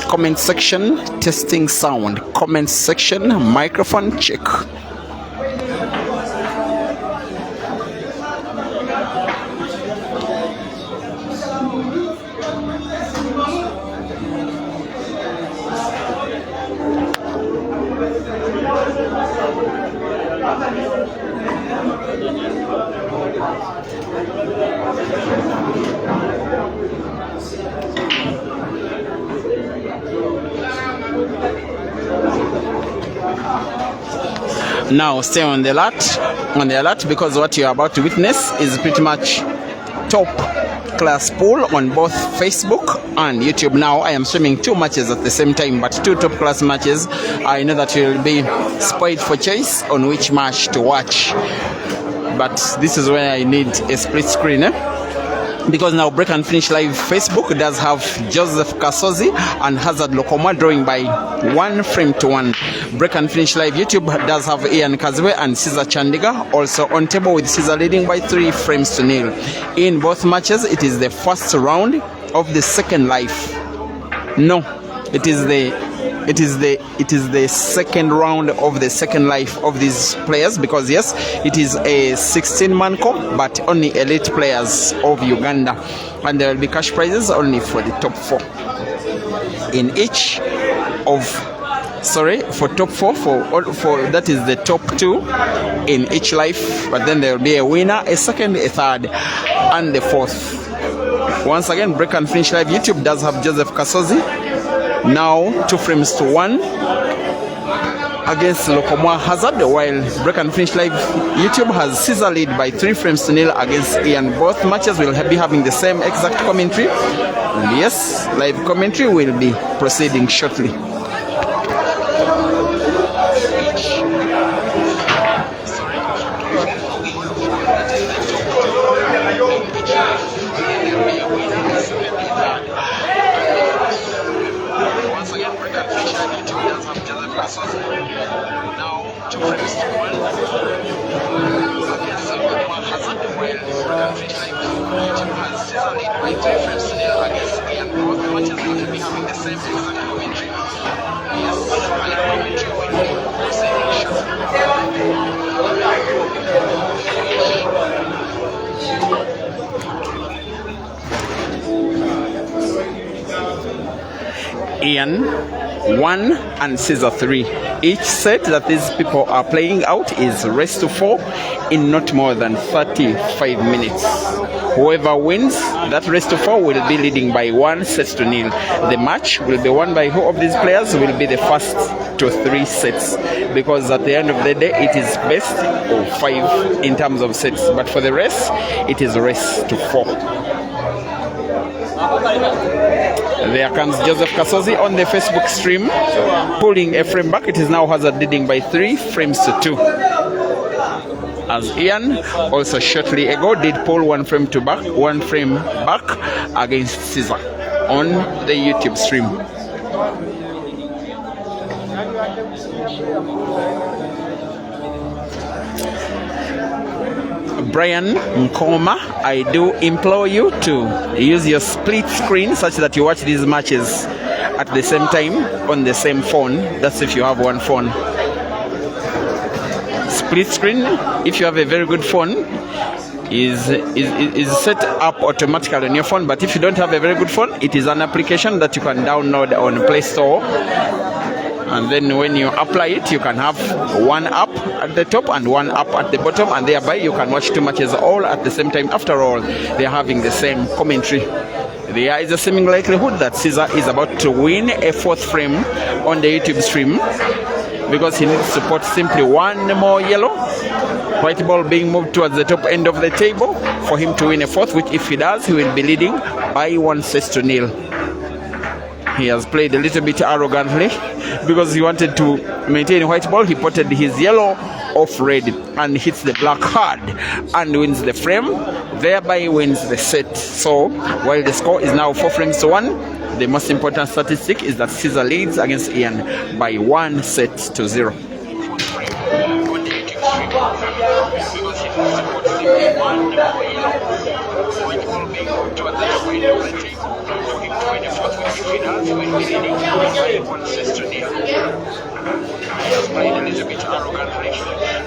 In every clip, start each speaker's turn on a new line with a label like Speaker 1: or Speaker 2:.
Speaker 1: comment section, testing sound. Comment section, microphone check. Now stay on the alert, because what you're about to witness is pretty much top class pool on both Facebook and YouTube. Now I am streaming 2 matches at the same time, but 2 top class matches. I know that you'll be spoiled for choice on which match to watch, but this is where I need a split screen, because now Break and Finish Live Facebook does have Joseph Kasozi and Hazard Lokoma drawing by 1 frame to 1. Break and Finish Live YouTube does have Ian Kazwe and Caesar Chandiga also on table, with Caesar leading by 3 frames to 0. In both matches, it is the first round of the second life. No, it is the second round of the second life of these players, because yes, it is a 16-man comp, but only elite players of Uganda, and there will be cash prizes only for the top 4 in each of for top 4 for that is the top 2 in each life, but then there will be a winner, a second, a third, and the 4th. Once again, Break and Finish Live YouTube does have Joseph Kasozi now 2 frames to 1 against Lokomoa Hazard, while Break and Finish Live YouTube has Caesar lead by 3 frames to 0 against Ian. Both matches will be having the same exact commentary, and yes, live commentary will be proceeding shortly. Now 2 frames to 1 against Lokomoa Hazard, while YouTube has Caesar lead by 3 frames to 0 against Ian. Both matches will be having the same exact commentary. Yes, live commentary will be proceeding shortly. Ian 1 and Caesar 3. Each set that these people are playing out is race to 4 in not more than 35 minutes. Whoever wins that race to 4 will be leading by 1 set to 0. The match will be won by who of these players will be the first to 3 sets, because at the end of the day it is best of 5 in terms of sets, but for the race it is race to 4. There comes Joseph Kasozi on the Facebook stream, pulling a frame back. It is now Hazard leading by 3 frames to 2. As Ian also shortly ago did pull 1 frame back against Caesar on the YouTube stream. Brian Nkoma, I do implore you to use your split screen such that you watch these matches at the same time on the same phone. That's if you have one phone. Split screen, if you have a very good phone, is set up automatically on your phone, but if you don't have a very good phone, it is an application that you can download on Play Store. And then when you apply it, you can have one app at the top and one app at the bottom, and thereby you can watch 2 matches all at the same time. After all, they are having the same commentary. There is a seeming likelihood that Caesar is about to win a 4th frame on the YouTube stream, because he needs to put simply 1 more yellow. White ball being moved towards the top end of the table for him to win a 4th, which if he does, he will be leading by 1 set to 0. He has played a little bit arrogantly, because he wanted to maintain white ball. He potted his yellow off red and hits the black hard and wins the frame, thereby wins the set. So while the score is now 4 frames to 1, the most important statistic is that Caesar leads against Ian by 1 set to 0. one more yellow, which will be to the point of the team. Looking to win the fourth midfielders will be leading by 1 assist to nil. He has played a little bit arrogantly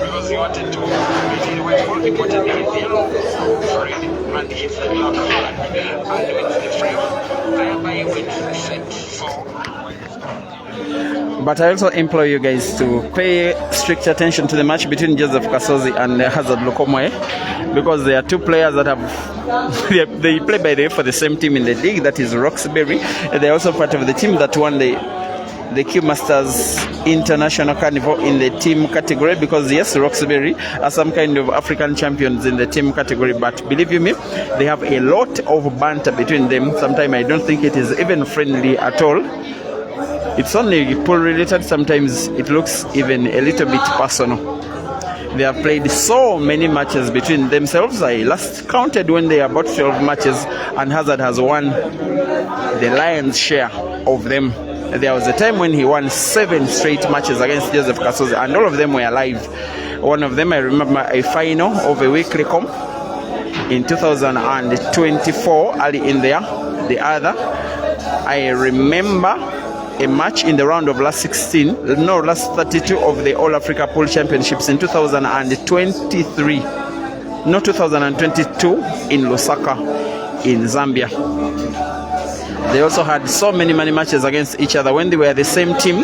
Speaker 1: because he wanted to beat the white ball. He wanted to hit the yellow for it and hit the black and wins the frame, thereby wins the set for. But I also implore you guys to pay strict attention to the match between Joseph Kasozi and Hazard Lokomwe, because there are two players that have they play by the way for the same team in the league, that is Roxbury. They're also part of the team that won the Q Masters International Carnival in the team category, because yes, Roxbury are some kind of African champions in the team category, but believe you me, they have a lot of banter between them. Sometimes I don't think it is even friendly at all. It's only pool related. Sometimes it looks even a little bit personal. They have played so many matches between themselves. I last counted when they are about 12 matches, and Hazard has won the lion's share of them. There was a time when he won 7 straight matches against Joseph Kasozi, and all of them were live. One of them, I remember a final of a weekly comp in 2024, early in there. The other, I remember a match in the round of last 32 of the All Africa Pool Championships in 2023, not 2022, in Lusaka in Zambia. They also had so many matches against each other when they were the same team.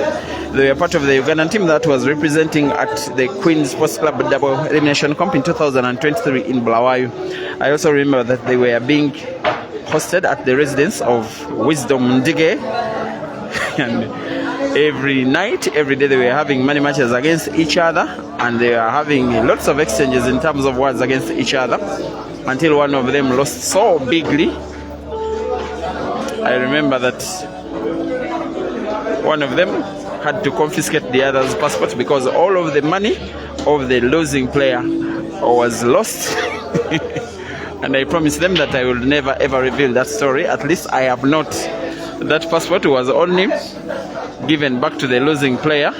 Speaker 1: They were part of the Ugandan team that was representing at the Queen Sports Club Double Elimination Comp in 2023 in Bulawayo. I also remember that they were being hosted at the residence of Wisdom Ndige, and every night, every day, they were having many matches against each other, and they were having lots of exchanges in terms of words against each other, until one of them lost so bigly. I remember that one of them had to confiscate the other's passport because all of the money of the losing player was lost. And I promised them that I will never ever reveal that story. At least I have not. That passport was only given back to the losing player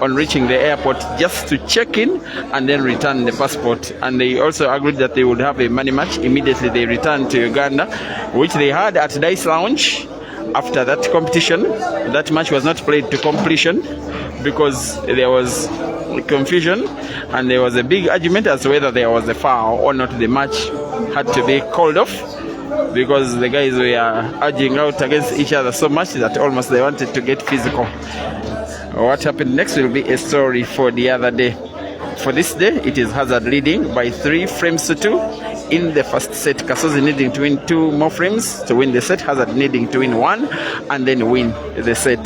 Speaker 1: on reaching the airport, just to check in and then return the passport. And they also agreed that they would have a money match immediately they returned to Uganda, which they had at Dice Lounge. After that competition, that match was not played to completion because there was confusion and there was a big argument as to whether there was a foul or not. The match had to be called off because the guys were urging out against each other so much that almost they wanted to get physical. What happened next will be a story for the other day. For this day, it is Hazard leading by 3 frames to 2 in the first set. Kasozi needing to win 2 more frames to win the set. Hazard needing to win 1 and then win the set.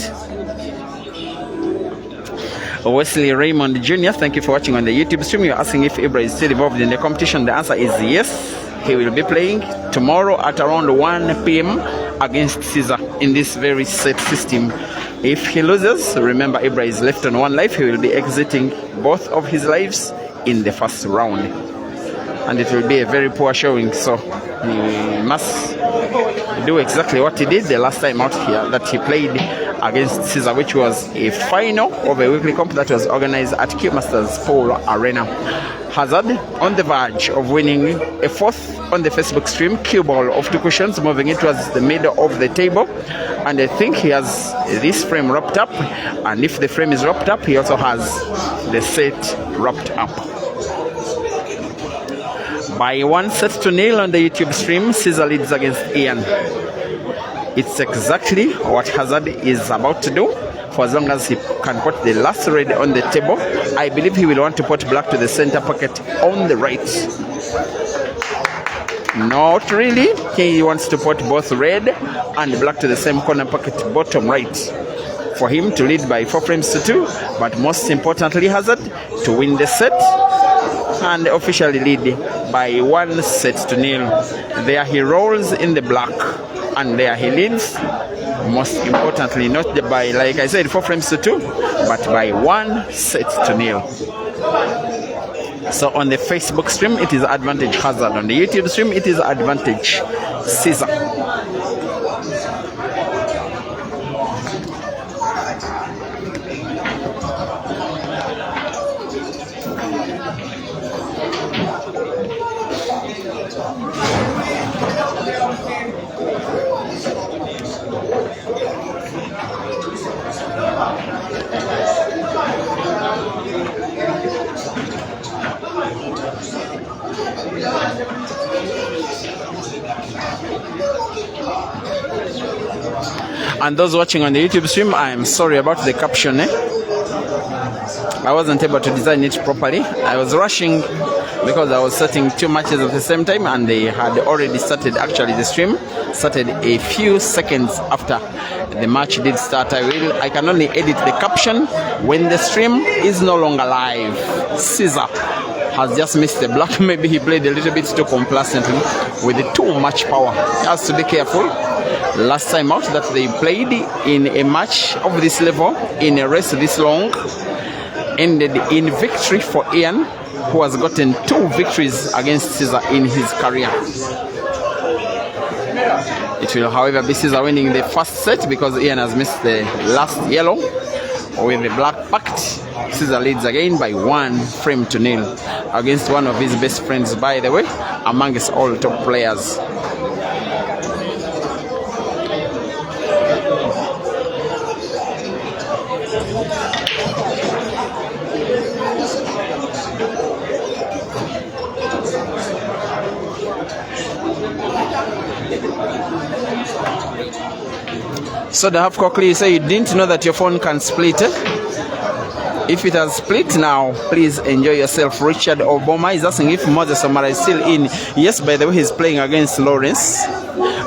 Speaker 1: Wesley Raymond Jr., thank you for watching on the YouTube stream. You're asking if Ibra is still involved in the competition. The answer is yes. He will be playing tomorrow at around 1 p.m. against Caesar in this very set system. If he loses, remember Ibra is left on 1 life. He will be exiting both of his lives in the first round. And it will be a very poor showing, so he must do exactly what he did the last time out here that he played against Caesar, which was a final of a weekly comp that was organized at Q Masters Pool Arena. Hazard on the verge of winning a 4th on the Facebook stream cue ball of 2 cushions, moving it towards the middle of the table, and I think he has this frame wrapped up, and if the frame is wrapped up, he also has the set wrapped up. By 1 set to 0 on the YouTube stream, Caesar leads against Ian. It's exactly what Hazard is about to do. For as long as he can put the last red on the table, I believe he will want to put black to the center pocket on the right. Not really. He wants to put both red and black to the same corner pocket, bottom right, for him to lead by 4 frames to 2. But most importantly, Hazard to win the set and officially lead by 1 set to 0. There he rolls in the black, and there he leads. Most importantly, not by, like I said, 4 frames to 2, but by 1 set to 0. So on the Facebook stream, it is advantage Hazard. On the YouTube stream, it is advantage Caesar. And those watching on the YouTube stream, I'm sorry about the caption. I wasn't able to design it properly. I was rushing because I was setting 2 matches at the same time, and they had already started. Actually, the stream started a few seconds after the match did start. I can only edit the caption when the stream is no longer live. Caesar has just missed the block. Maybe he played a little bit too complacently with too much power. He has to be careful. Last time out that they played in a match of this level, in a race this long, ended in victory for Ian, who has gotten 2 victories against Caesar in his career. It will, however, be Caesar winning the first set because Ian has missed the last yellow with the black pact. Caesar leads again by 1 frame to nil against one of his best friends, by the way, amongst all top players. So the half cockly, you say you didn't know that your phone can split. If it has split now, please enjoy yourself. Richard Obama is asking if Moses Omara is still in. Yes, by the way, he's playing against Lawrence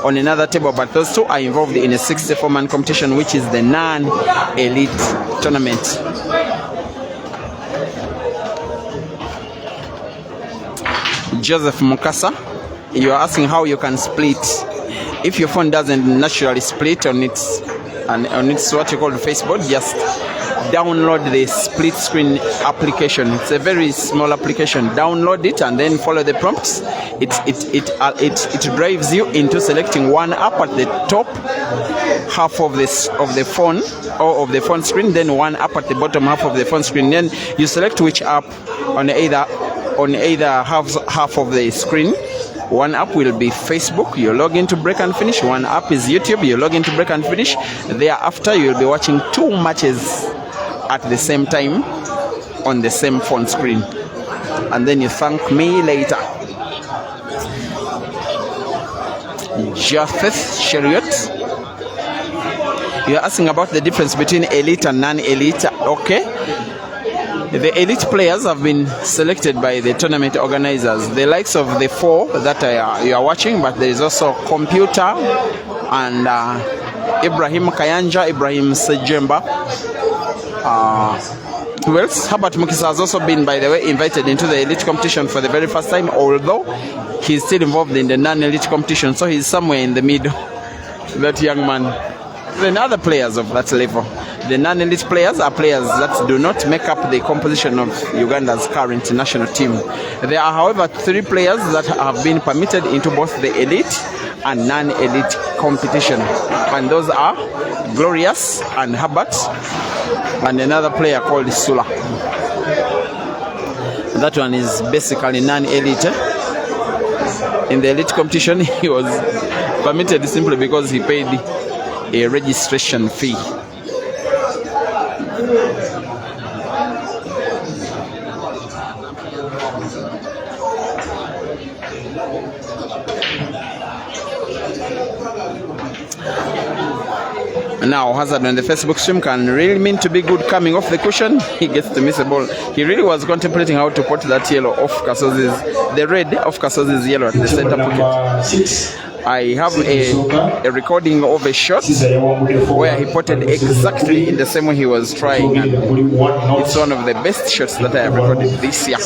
Speaker 1: on another table, but those two are involved in a 64-man competition, which is the non-elite tournament. Joseph Mukasa, you are asking how you can split. If your phone doesn't naturally split on its what you call Facebook, just download the split screen application. It's a very small application. Download it and then follow the prompts. It drives you into selecting one app at the top half of the phone or of the phone screen, then one app at the bottom half of the phone screen. Then you select which app on either half of the screen. One app will be Facebook. You log into Break and Finish. One app is YouTube. You log into Break and Finish. Thereafter, you'll be watching 2 matches at the same time on the same phone screen. And then you thank me later. Japheth Chariot, you're asking about the difference between elite and non-elite. Okay. The elite players have been selected by the tournament organizers, the likes of the 4 that you are watching, but there is also Computer and Ibrahim Kayanja, Ibrahim Sejemba. Who else? Herbert Mukisa has also been, by the way, invited into the elite competition for the very first time, although he's still involved in the non-elite competition, so he's somewhere in the middle, that young man. Then other players of that level. The non-elite players are players that do not make up the composition of Uganda's current national team. There are, however, 3 players that have been permitted into both the elite and non-elite competition. And those are Glorious and Herbert, and another player called Sula. That one is basically non-elite. In the elite competition, he was permitted simply because he paid a registration fee. Now, Hazard on the Facebook stream can really mean to be good coming off the cushion. He gets to miss a ball. He really was contemplating how to put that yellow off Kasozi's, the red off Kasozi's yellow at the center pocket. I have a recording of a shot where he potted exactly in the same way he was trying, and it's one of the best shots that I have recorded this year.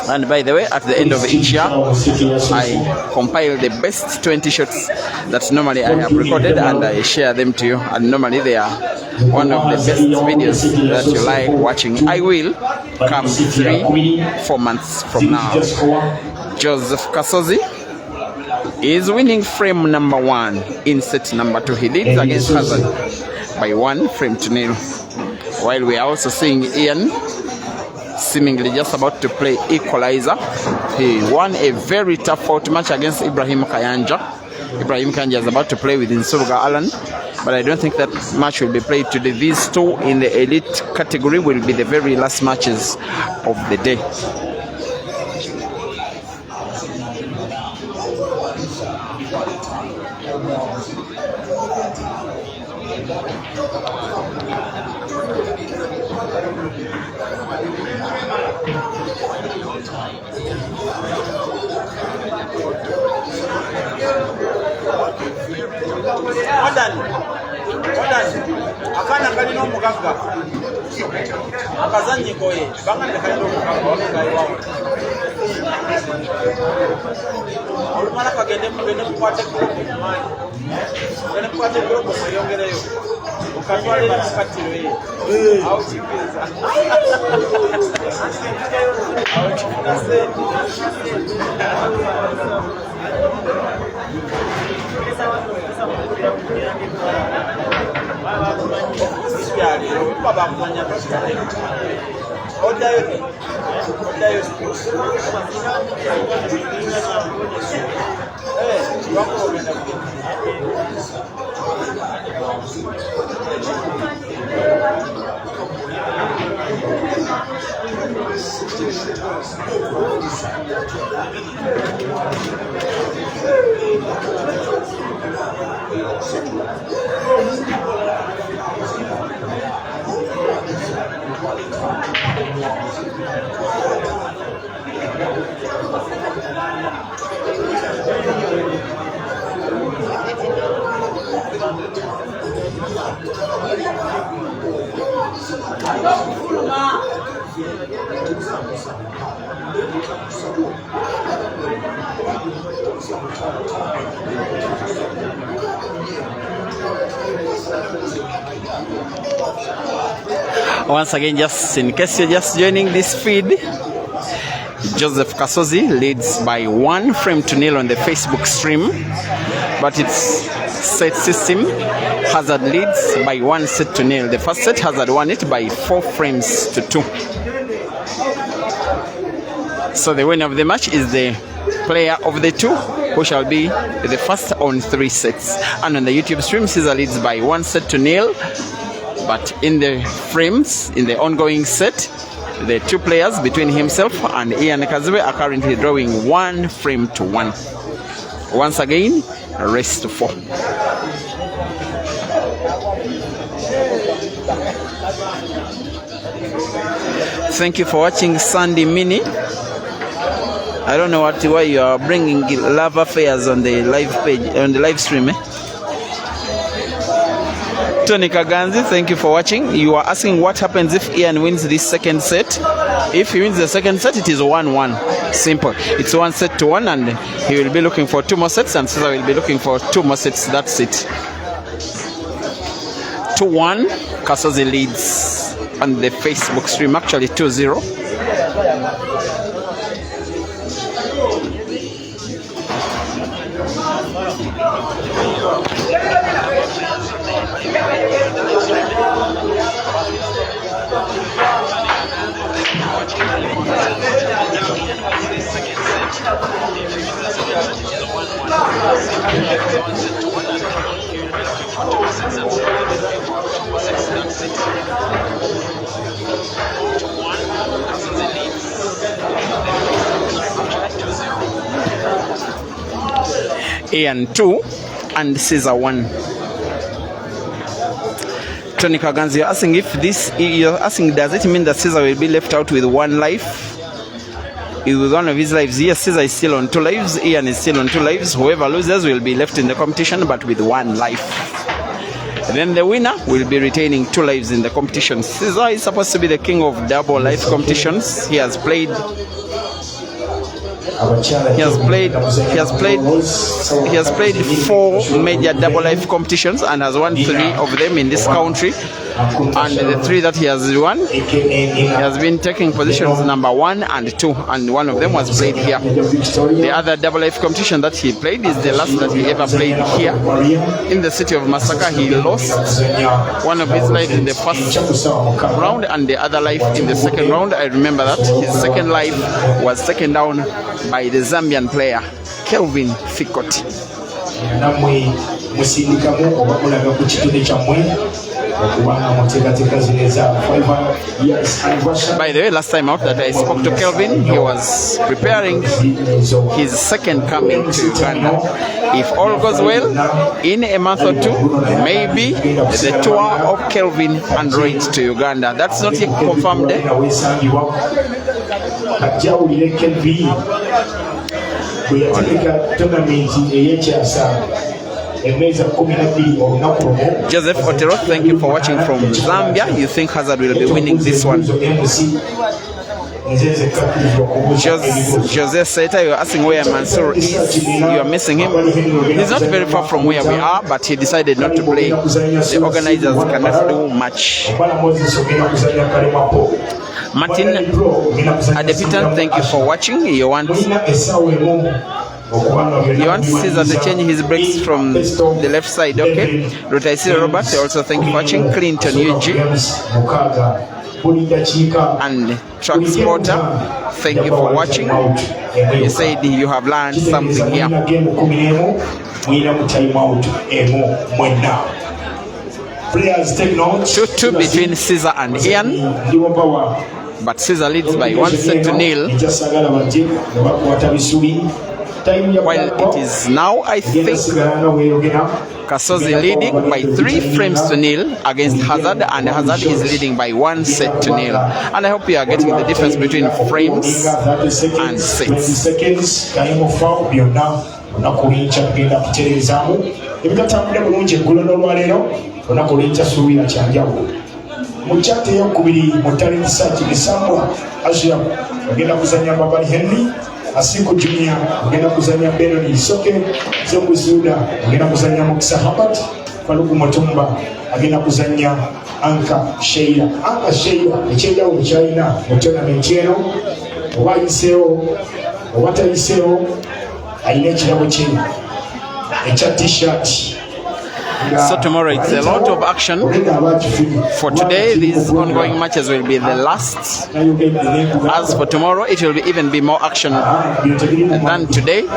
Speaker 1: And by the way, at the end of each year, I compile the best 20 shots that normally I have recorded and I share them to you. And normally they are one of the best videos that you like watching. I will come 3-4 months from now. Joseph Kasozi is winning frame number 1 in set number 2. He leads against Hazard by 1 frame to nil. While we are also seeing Ian seemingly just about to play equalizer. He won a very tough out match against Ibrahim Kayanja. Ibrahim Kayanja is about to play with Nsubuga Alan, but I don't think that match will be played today. These 2 in the elite category will be the very last matches of the day.
Speaker 2: Akana kalina omugagga akazanyi koye bangane kalina omugagga wamengayiwawo olumala kagende mukwate gulobo mweyongereyo okatwalire mukatiro awo kikiriza awo kifuna sente
Speaker 1: Once again, just in case you're just joining this feed, Joseph Kasozi leads by 1-0 on the Facebook stream, but its set system. Hazard leads by 1-0. The first set, Hazard won it by 4-2. So the winner of the match is the player of the two, who shall be the first on 3 sets. And on the YouTube stream, Caesar leads by 1-0. But in the frames, in the ongoing set, the two players between himself and Ian Kazwe are currently drawing 1-1. Once again, race to 4. Thank you for watching Sandy Mini. I don't know why you are bringing love affairs on the live page, on the live stream. Tony Kaganzi, thank you for watching. You are asking what happens if Ian wins this second set. If he wins the second set, it is 1-1. Simple. It's 1-1, and he will be looking for 2 more sets, and Cesar will be looking for 2 more sets. That's it. 2-1. Kasozi leads on the Facebook stream, actually 2-0. Ian 2 and Caesar 1. Tony Kaganzi, you're asking does it mean that Caesar will be left out with 1 life? With one of his lives? Yes, Caesar is still on 2 lives, Ian is still on 2 lives. Whoever loses will be left in the competition, but with 1 life. Then the winner will be retaining 2 lives in the competition. Caesar is supposed to be the king of double life competitions. He has played 4 major double life competitions and has won 3 of them in this country. And the 3 that he has won, he has been taking positions number 1 and 2, and one of them was played here. The other double life competition that he played is the last that he ever played here in the city of Masaka. He lost one of his lives in the first round and the other life in the second round. I remember that his second life was taken down by the Zambian player Kelvin Fikoti. By the way, last time out that I spoke to Kelvin, he was preparing his second coming to Uganda. If all goes well, in a month or two, maybe the tour of Kelvin and Rage to Uganda. That's not yet confirmed. Joseph Otero, thank you for watching from Zambia. You think Hazard will be winning this one? Jose Seta, you're asking where Mansour is. You're missing him. He's not very far from where we are, but he decided not to play. The organizers cannot do much. Martin Adepitan, thank you for watching. You want Caesar to change his brakes from the left side, okay? Rutaisi Robert, also thank you for watching. Clinton UG and Truck Spotter, thank you for watching. You said you have learned something here. 2-2 between Caesar and Ian, but Caesar leads by 1-0. While it is now, I think, Kasozi leading by 3-0 against Hazard, and Hazard is leading by 1-0. And I hope you are getting the difference between frames and sets.
Speaker 3: Muchate yokubiri mutali research bisambwa Asia ogenda kuzanya Babali Henry Asiko Junior ogenda kuzanya Benoni Isoke Zembu Zuda ogenda kuzanya Mukisa Habat Faluku Motumba ogenda kuzanya Anka Sheila echenda mu China mu tournament eno obayiseo owatayiseo ayina ekirabo kye echa t-shirt.
Speaker 1: So tomorrow it's a lot of action. For today, these ongoing matches will be the last. As for tomorrow, it will even be more action than today,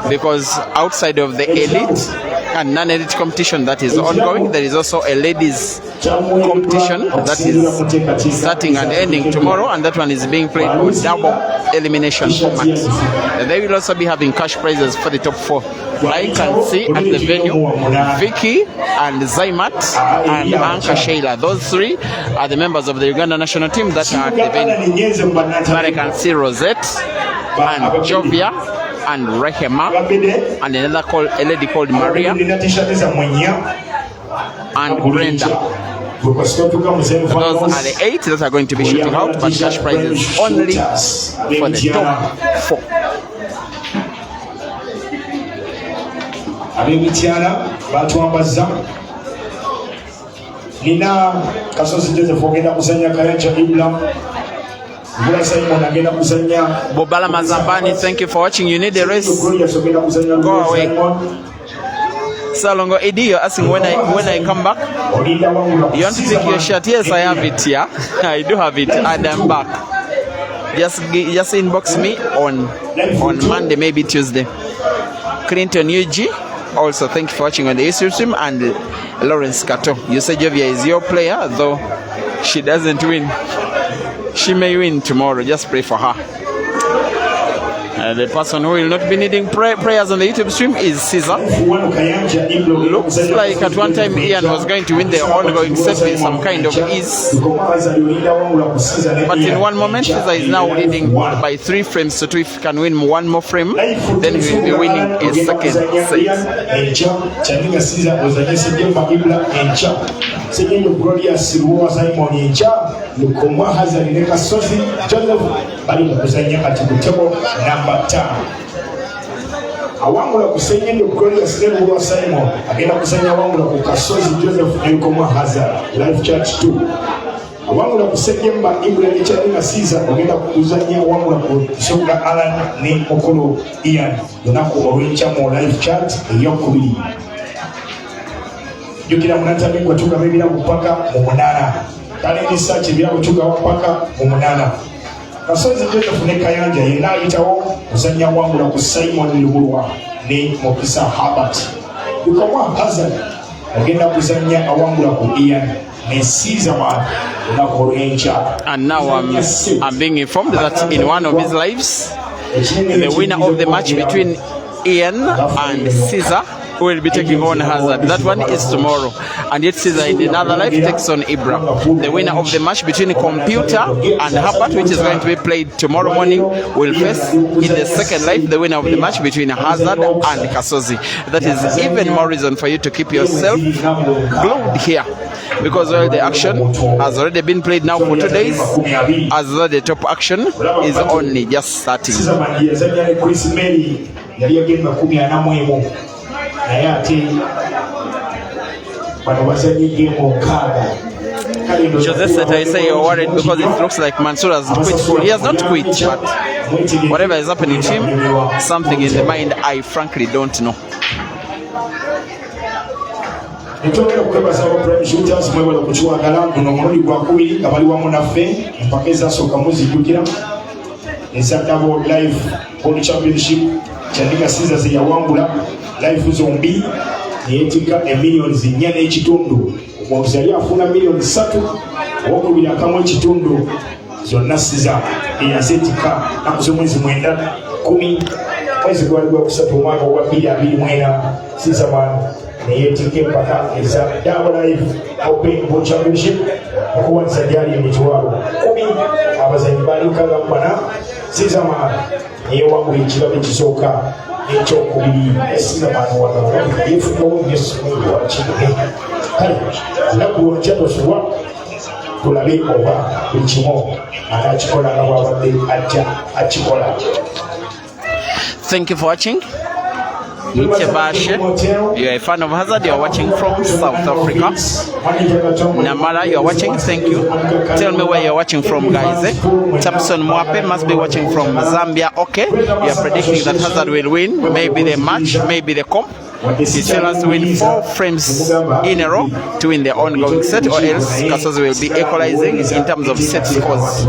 Speaker 1: because outside of the elite and non-elite competition that is ongoing, there is also a ladies competition that is starting and ending tomorrow, and that one is being played with double elimination format. They will also be having cash prizes for the top 4. I can see at the venue Vicky and Zaimat and Anka Sheila. Those 3 are the members of the Uganda national team that are at the venue. But I can see Rosette and Jovia and Rehema and a lady called Maria and Brenda. Those are the 8 that are going to be shooting out, but cash prizes only for the top 4.
Speaker 3: Abimitiana batwambaza nina Kasozi Joseph ogenda kuzanya Kayanja Iblam Bula Simon agenda kuzanya
Speaker 1: Bobala Mazambani, thank you for watching. You need a race, go away. Salongo Eddie, you're asking when I come back. You want to take your shirt? Yes, I have it here. I do have it, and I'm back. Just inbox me on Monday, maybe Tuesday. Clinton UG, also thank you for watching on the YouTube stream, and Lawrence Kato. You say Jovia is your player, though she doesn't win. She may win tomorrow, just pray for her. The person who will not be needing prayers on the YouTube stream is Caesar. Looks like at one time Ian was going to win the ongoing set with some kind of ease, but in one moment Caesar is now leading by 3 frames to 2. If he can win one more frame, then he will be winning a second set.
Speaker 3: Awangula kusenya ndio Glorious Level wa Simon agenda kusenya awangula ku Kasozi Joseph Elkoma Hazard live chat 2. Awangula kusenya mba Ibrahim Chadina Caesar agenda kuzanya awangula ku Songa Alan ni Okolo Ian donako orincha mo live chat eyokubiri. Yukira munatabi kwa tuka bebira kupaka mu munana. Kale research bya kutuka wapaka mu munana. Kasozi Joseph ne Kayanja yena itawo kuzanya wangula ku Simon Lubulwa ne Mokisa Habat. Ukoma Hazard agenda kuzanya awangula ku Ian
Speaker 1: And now I'm being informed that in one of his lives, the winner of the match between Ian and Caesar will be taking on Hazard. That one is tomorrow. And yet Caesar in another life takes on Ibra. The winner of the match between Computer and Herbert, which is going to be played tomorrow morning, will face in the second life the winner of the match between Hazard and Kasozi. That is even more reason for you to keep yourself glued here, because the action has already been played now for 2 days, as the top action is only just starting. Joseph said, I say you're worried because it looks like Mansour has quit. He has not quit, but whatever is happening to him, something in the mind I frankly don't know.
Speaker 3: Nitokera kwebaza aba prime shooters mwebala kuchwagala guno omulundi gwa kubiri nga bali wamu naffe empaka ezasooka muzijjukira eza double live world championship kyandika Caesar ze yawangula live zombi yeetika millions 4.5 omuwabuzi yali afuna millions 3 owokubiri akamu ekitundu zonna Caesar eyazeetika naku z'omwezi 9-10 mwezi gwali gwakusatu omwaka ogwa 2024 Caesar man neyeetika empaka eza double live open world championship okuwanisa gyali emitwalo 10 abazanyi baali nkagambana Caesar man yewangula ekirabo ekisooka ekyokubiri esiramano wagala yefunawo nesomero wakirwe kale naku wakyatosubwa tulabe oba buli kimu anakikola nga bwabadde ajja akikola.
Speaker 1: Thank you for watching. You are a fan of Hazard, you are watching from South Africa. Namara, you are watching, thank you. Tell me where you are watching from, guys. Thompson Mwape must be watching from Zambia. Okay, you are predicting that Hazard will win, maybe the match, maybe the comp. He still has to win 4 frames in a row to win the ongoing set, or else Kasozi will be equalizing in terms of set scores.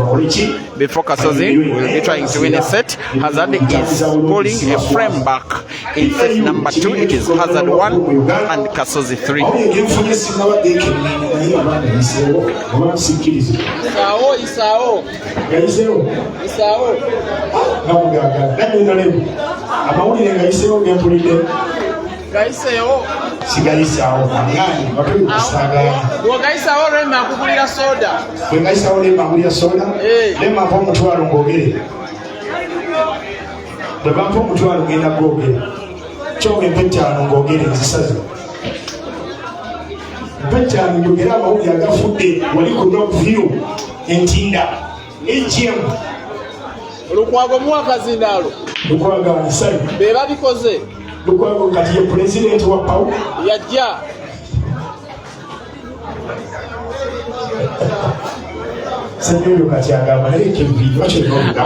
Speaker 1: Before Kasozi will be trying to win a set, Hazard is pulling a frame back. In set number 2, it is Hazard 1 and Kasozi 3.
Speaker 2: Gaiseyo
Speaker 3: sigalisawo ngani bakuli kusagala
Speaker 2: wo gaisawo rema akugulira soda
Speaker 3: we gaisawo rema akugulira soda rema po mutwalo ngogere baba po mutwalo ngenda ngogere choge petano ngogere zisaze petano ngogera amawuli agafudde wali ku rock view entinda AGM
Speaker 2: olukwago mwaka zindalo
Speaker 3: lukwaga nsai
Speaker 2: beba bikoze
Speaker 3: lukwago kati ye president wa pau
Speaker 2: yajja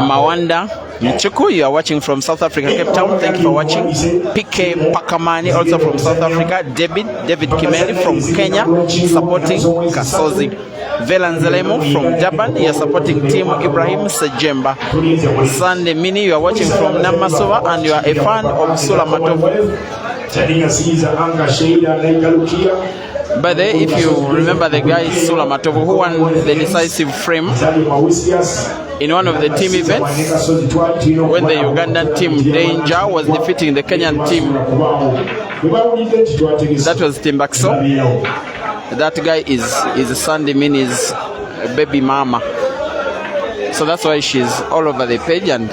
Speaker 1: Mawanda Nchuku, you are watching from South Africa, Cape Town. Thank you for watching. PK Pakamani, also from South Africa. David Kimeli from Kenya, supporting Kasozi. Velanzelemo from Japan, you are supporting Team Ibrahim Sejemba. Sunday Mini, you are watching from Namasova and you are a fan of Sula Matovu. But if you remember the guy Sula Matovu who won the decisive frame in one of the team events when the Ugandan team Danger was defeating the Kenyan team, that was Timbakso. That guy is Sandy Mini's baby mama, so that's why she's all over the page and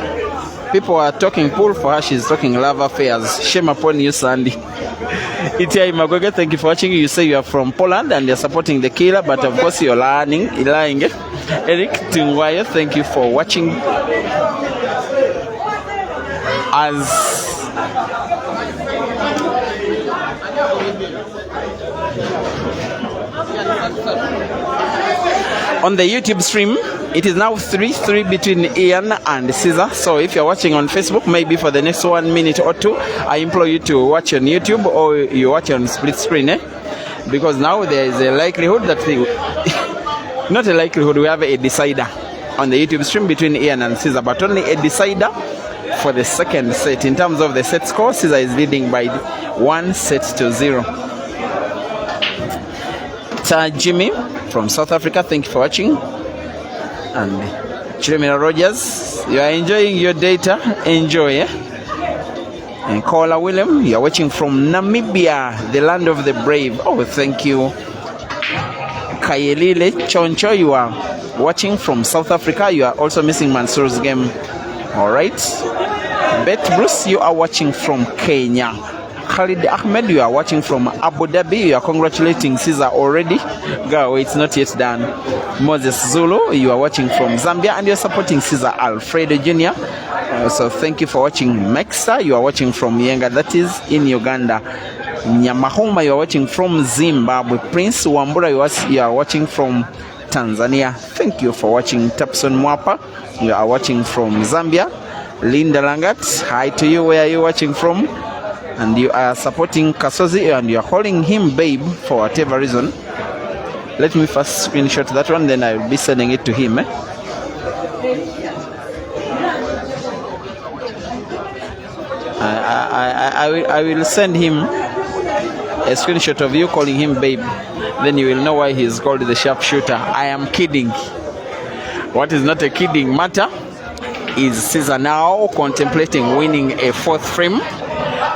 Speaker 1: people are talking pool for her. She's talking love affairs. Shame upon you, Sandy. Itia Magoge, thank you for watching. You say you are from Poland and you're supporting the killer, but of course you're lying. Eric Tungwayo, thank you for watching. On the YouTube stream, it is now 3-3 between Ian and Caesar. So if you're watching on Facebook, maybe for the next 1 minute or 2, I implore you to watch on YouTube or you watch on split screen, because now there is a likelihood that not a likelihood, we have a decider on the YouTube stream between Ian and Caesar, but only a decider for the second set. In terms of the set score, Caesar is leading by 1-0. Sir Jimmy from South Africa, thank you for watching. And Chiremira Rogers, you are enjoying your data. Enjoy, eh? And Kola William, you are watching from Namibia, the land of the brave. Oh, thank you. Kayelile Choncho, you are watching from South Africa. You are also missing Mansour's game. All right. Beth Bruce, you are watching from Kenya. Khalid Ahmed, you are watching from Abu Dhabi. You are congratulating Caesar already. Go, it's not yet done. Moses Zulu, you are watching from Zambia and you are supporting Caesar Alfredo Jr. So thank you for watching. Mexa, you are watching from Yenga, that is in Uganda. Nyamahoma, you are watching from Zimbabwe. Prince Wambura, you are watching from Tanzania. Thank you for watching. Tapson Mwapa, you are watching from Zambia. Linda Langat, hi to you. Where are you watching from? And you are supporting Kasozi and you are calling him babe for whatever reason. Let me first screenshot that one, then I will be sending it to him. I will send him a screenshot of you calling him babe. Then you will know why he is called the sharpshooter. I am kidding. What is not a kidding matter is Caesar now contemplating winning a fourth frame,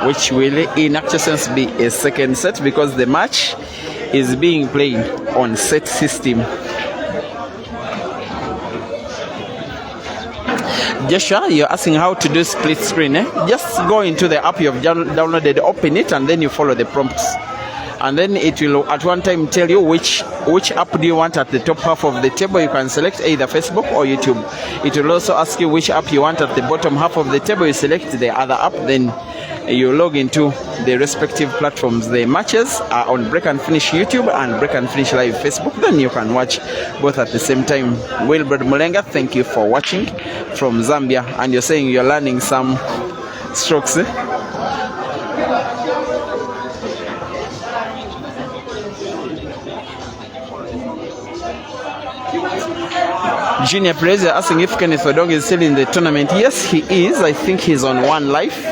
Speaker 1: which will in actual sense be a second set because the match is being played on set system. Joshua, you're asking how to do split screen. Just go into the app you have downloaded, open it, and then you follow the prompts. And then it will at one time tell you which app do you want at the top half of the table. You can select either Facebook or YouTube. It will also ask you which app you want at the bottom half of the table. You select the other app, then you log into the respective platforms. The matches are on Break and Finish YouTube and Break and Finish Live Facebook. Then you can watch both at the same time. Wilbert Mulenga, thank you for watching from Zambia. And you're saying you're learning some strokes, Junior Perez asking if Kenneth Odong is still in the tournament. Yes, he is. I think he's on one life.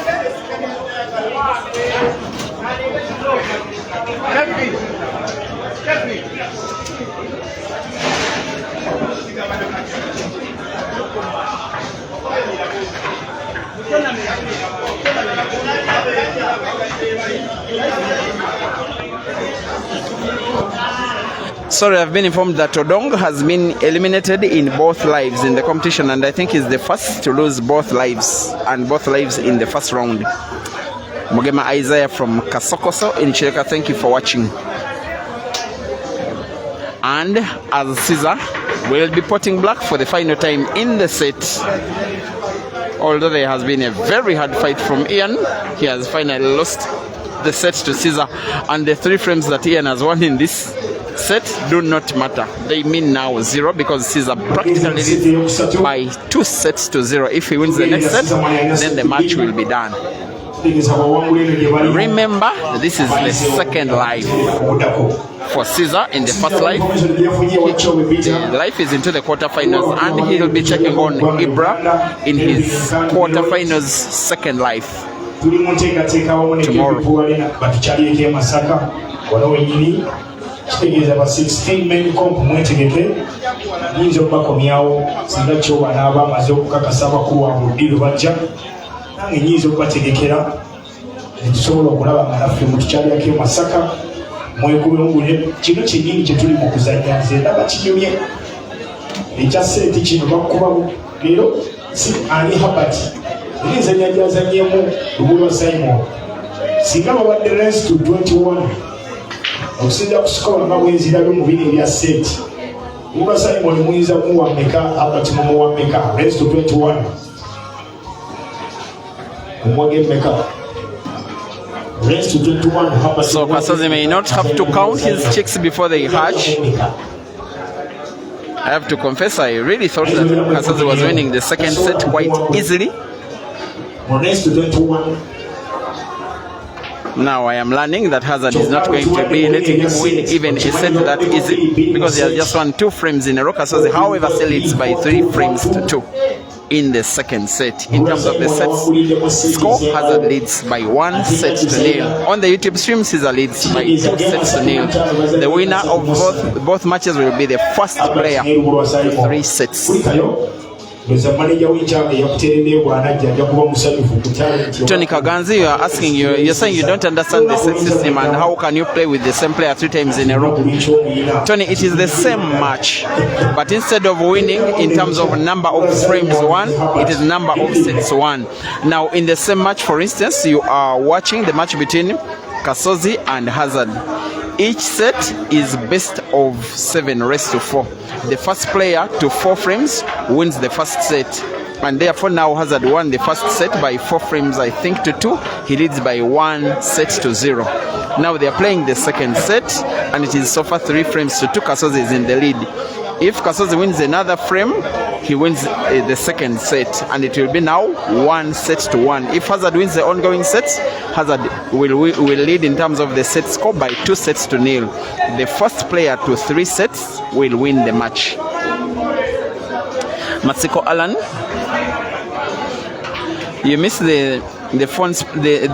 Speaker 1: Sorry, I've been informed that Odong has been eliminated in both lives in the competition, and I think he's the first to lose both lives in the first round. Mugema Isaiah from Kasokoso in Chileka, thank you for watching. And as Caesar will be potting black for the final time in the set, although there has been a very hard fight from Ian, he has finally lost the set to Caesar, and the 3 frames that Ian has won in this set do not matter. They mean now 0 because Caesar practically leads by 2 sets to 0. If he wins the next set, then the match will be done. Remember, this is the second life for Caesar. In the first life, the life is into the quarterfinals, and he will be taking on Ibra in his quarterfinals second life tomorrow.
Speaker 3: Kitegeeza ba 16 men comp mwetegeke yinza okubakomyawo singa kyoba n'aba amaze okukakasa abakulu wa budiro bajja nange nyinza okubategekera netusobola okulaba nga naffe mu tukyalirako e Masaka mwekubengule kino kyennyini kye tuli mu kuzannya nze ndaba kinyumye ekya sente kino bakubawo leero si ani Habert eri enzannya gyazannyemu Lubulwa Simon singa bawadde race to 21 okusinza kusikola nga bwenzirabye mu bino ebya sente Lubulwa Simon muyinza kumuwa mmeka Habert mumuwa mmeka race to 21 omwage mmeka.
Speaker 1: So Kasozi may not have to count his chicks before they hatch. I have to confess, I really thought that Kasozi was winning the second set quite easily. Now I am learning that Hazard is not going to be letting him win even a set that easy, because he has just won 2 frames in a row. Kasozi, however, still leads by 3 frames to 2. in the second set. In terms of the sets score, Hazard leads by 1-0. On the YouTube stream, Caesar leads by 2-0. The winner of both matches will be the first player to 3 sets. Tony Kaganzi, you are asking, you're saying you don't understand the set system and how can you play with the same player 3 times in a row? Tony, it is the same match, but instead of winning in terms of number of frames won, it is number of sets won. Now, in the same match, for instance, you are watching the match between Kasozi and Hazard. Each set is best of 7-4. The first player to 4 frames wins the first set. And therefore now Hazard won the first set by 4 frames, I think, to 2. He leads by 1-0. Now they are playing the second set, and it is so far 3 frames to 2. Kasozi is in the lead. If Kasozi wins another frame, he wins the second set, and it will be now 1-1. If Hazard wins the ongoing sets, Hazard will lead in terms of the set score by 2-0. The first player to 3 sets will win the match. Matsiko Alan, you missed the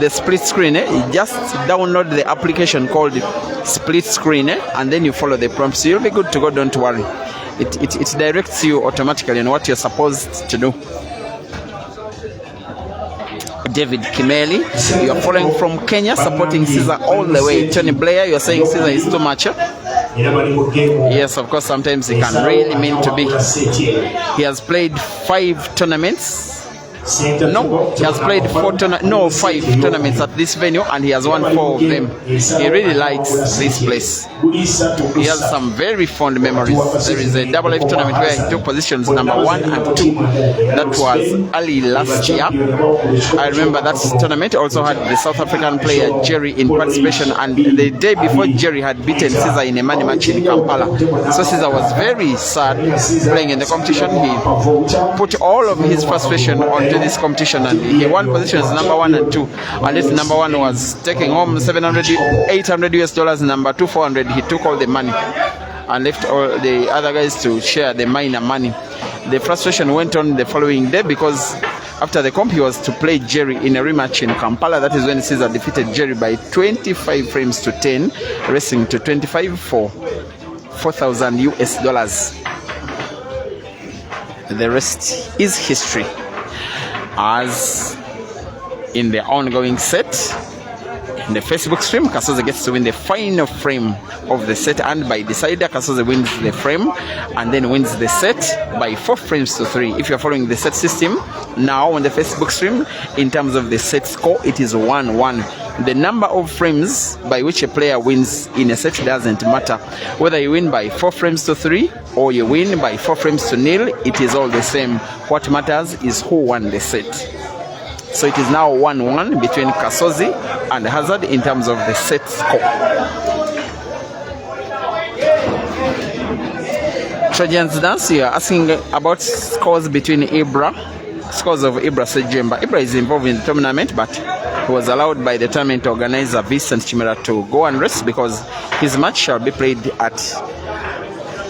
Speaker 1: split screen. Just download the application called Split Screen, and then you follow the prompts. You'll be good to go, don't worry. It directs you automatically on what you're supposed to do. David Kimeli, you are following from Kenya, supporting Caesar all the way. Tony Blair, you're saying Caesar is too much. Yes, of course, sometimes he can really mean to be. He has played 5 tournaments. No, he has played 5 tournaments at this venue, and he has won 4 of them. He really likes this place. He has some very fond memories. There is a double F tournament where he took positions number 1 and 2. That was early last year. I remember that tournament also had the South African player Jerry in participation, and the day before Jerry had beaten Caesar in a money match in Kampala. So Caesar was very sad playing in the competition. He put all of his frustration onto this competition, and he won positions number 1 and 2. And if number 1 was taking home $800, number 2 $400, he took all the money and left all the other guys to share the minor money. The frustration went on the following day, because after the comp he was to play Jerry in a rematch in Kampala. That is when Caesar defeated Jerry by 25 frames to 10, racing to 25 for $4,000. The rest is history. As in the ongoing set, in the Facebook stream, Kasozi gets to win the final frame of the set, and by decider, Kasozi wins the frame and then wins the set by 4 frames to 3. If you're following the set system now on the Facebook stream, in terms of the set score, it is 1-1. The number of frames by which a player wins in a set doesn't matter. Whether you win by 4 frames to 3 or you win by 4 frames to 0, it is all the same. What matters is who won the set. So it is now 1-1 between Kasozi and Hazard in terms of the set score. Trojans Dance, you are asking about scores between scores of Ibra Sejemba. Ibra is involved in the tournament, but he was allowed by the tournament organizer Vincent Chimera to go and rest, because his match shall be played at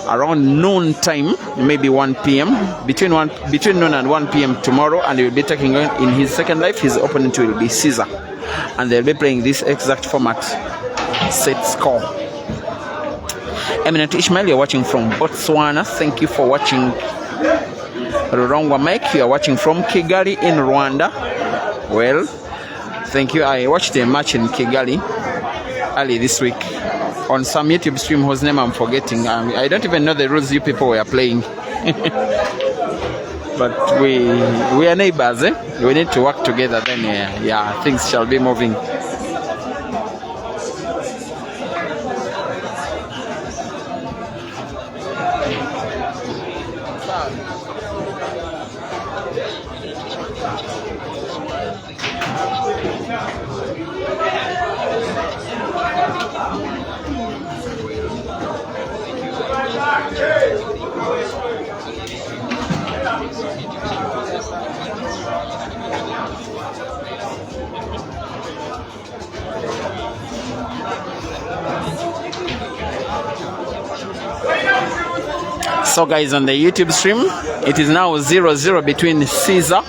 Speaker 1: around noon time, maybe 1 p.m. Between noon and 1 p.m. tomorrow, and he will be taking on in his second life. His opponent will be Caesar, and they'll be playing this exact format, set score. Eminent Ishmael, you're watching from Botswana. Thank you for watching. Rurongwa Mike, you are watching from Kigali in Rwanda. Well, thank you. I watched a match in Kigali early this week on some YouTube stream whose name I'm forgetting. I don't even know the rules you people were playing. But we are neighbors, eh? We need to work together, then yeah, things shall be moving. So guys, on the YouTube stream, it is now 0-0 between Caesar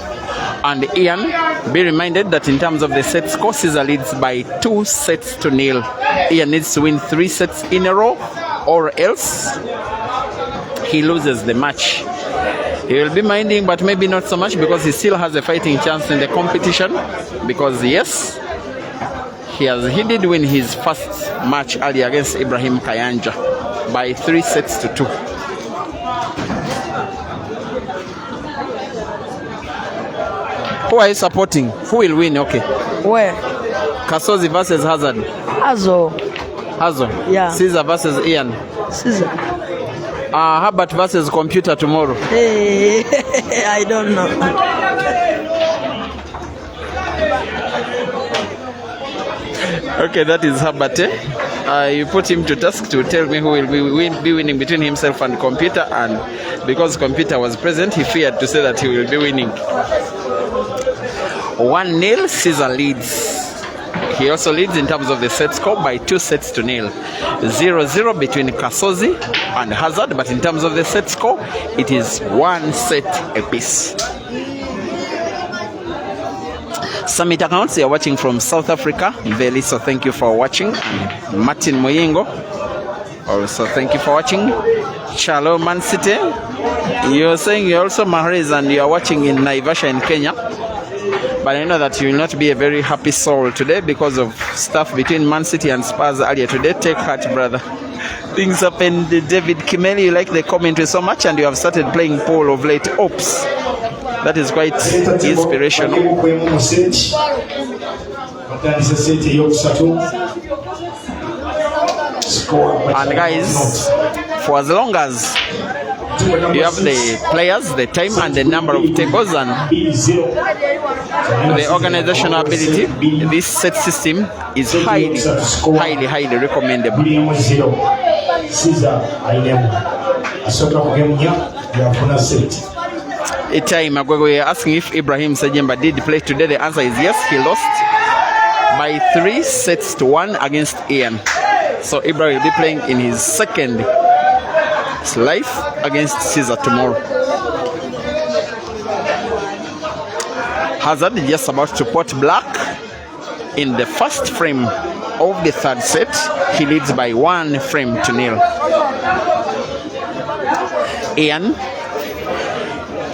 Speaker 1: and Ian. Be reminded that in terms of the set score, Caesar leads by 2-0. Ian needs to win 3 sets in a row, or else he loses the match. He will be minding, but maybe not so much, because he still has a fighting chance in the competition. Because yes, he did win his first match earlier against Ibrahim Kayanja by 3-2. Who are you supporting? Who will win? Okay.
Speaker 4: Where?
Speaker 1: Kasozi versus Hazard.
Speaker 4: Hazo. Yeah.
Speaker 1: Caesar versus Ian.
Speaker 4: Caesar.
Speaker 1: Herbert versus computer tomorrow.
Speaker 4: Hey, I don't know.
Speaker 1: Okay, that is Herbert. You put him to task to tell me who will be winning between himself and computer, and because computer was present, he feared to say that he will be winning. 1-0, Caesar leads. He also leads in terms of the set score by 2-0. 0-0 between Kasozi and Hazard, but in terms of the set score, it is 1 set apiece. Summit accounts, you're watching from South Africa. Veli, so thank you for watching. Martin Moyingo, also thank you for watching. Chalo Man City, you're saying you're also Mahrez and you're watching in Naivasha in Kenya. But I know that you will not be a very happy soul today because of stuff between Man City and Spurs earlier today. Take heart, brother. Things happened. David Kimeli, you like the commentary so much and you have started playing pool of late. Oops. That is quite inspirational. And guys, for as long as you have the players, the time and the number of tables and the organizational ability, this set system is highly recommendable. A time ago we are asking if Ibrahim Sajemba did play today. The answer is yes, he lost by 3-1 against Ian. So Ibrahim will be playing in his second life against Caesar tomorrow. Hazard is just about to pot black in the first frame of the third set. He leads by 1 frame to 0. Ian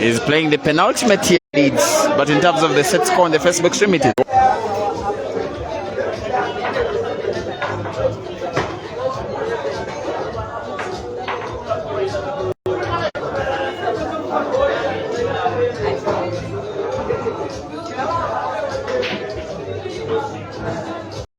Speaker 1: is playing the penultimate, he leads, but in terms of the set score on the Facebook stream, it is